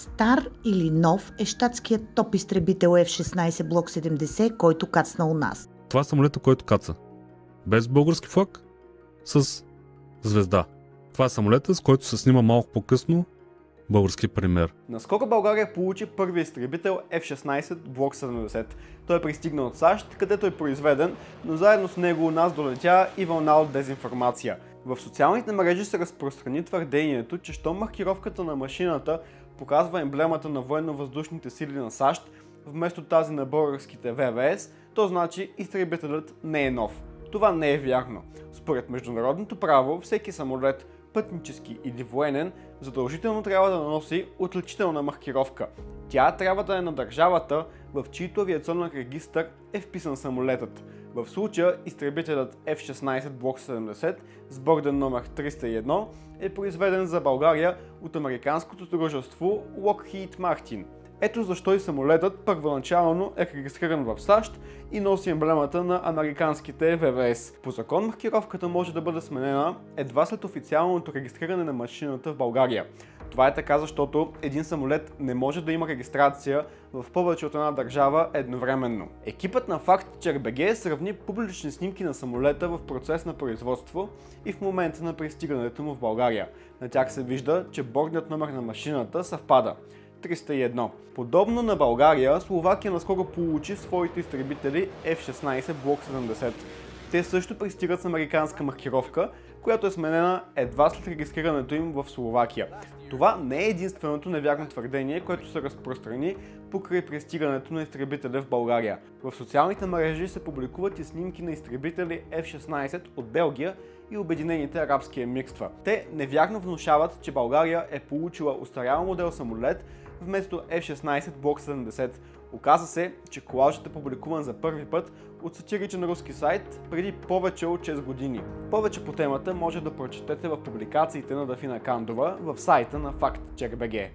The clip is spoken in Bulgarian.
Стар или нов е щатският топ изтребител F-16 Block 70, който кацна у нас. Това е самолета, който каца. Без български флаг, с звезда. Това е самолета, с който се снима малко по-късно български премиер. Наскоро България получи първи изтребител F-16 Block 70. Той е пристигнал от САЩ, където е произведен, но заедно с него у нас долетя и вълна от дезинформация. В социалните мрежи се разпространи твърдението, че щом маркировката на машината показва емблемата на военно-въздушните сили на САЩ, вместо тази на българските ВВС, то значи изтребителят не е нов. Това не е вярно. Според международното право, всеки самолет, пътнически или военен, задължително трябва да носи отличителна маркировка. Тя трябва да е на държавата, в чийто авиационен регистър е вписан самолетът. В случая изтребителят F-16 Block 70 с борден номер 301 е произведен за България от американското дружество Lockheed Martin. Ето защо и самолетът първоначално е регистриран в САЩ и носи емблемата на американските ВВС. По закон маркировката може да бъде сменена едва след официалното регистриране на машината в България. Това е така, защото един самолет не може да има регистрация в повече от една държава едновременно. Екипът на FactCheck.bg сравни публични снимки на самолета в процес на производство и в момента на пристигането му в България. На тях се вижда, че бордният номер на машината съвпада. 301. Подобно на България, Словакия наскоро получи своите изтребители F-16 Block 70. Те също пристигат с американска маркировка, която е сменена едва след регистрирането им в Словакия. Това не е единственото невярно твърдение, което се разпространи покрай пристигането на изтребителя в България. В социалните мрежи се публикуват и снимки на изтребители F-16 от Белгия и Обединените арабски емирства. Те невярно внушават, че България е получила остарял модел самолет вместо F-16 Block 70. Оказа се, че колажът е публикуван за първи път от сатиричен руски сайт преди повече от 6 години. Повече по темата може да прочетете в публикациите на Дафина Кандова в сайта на FactCheck.bg.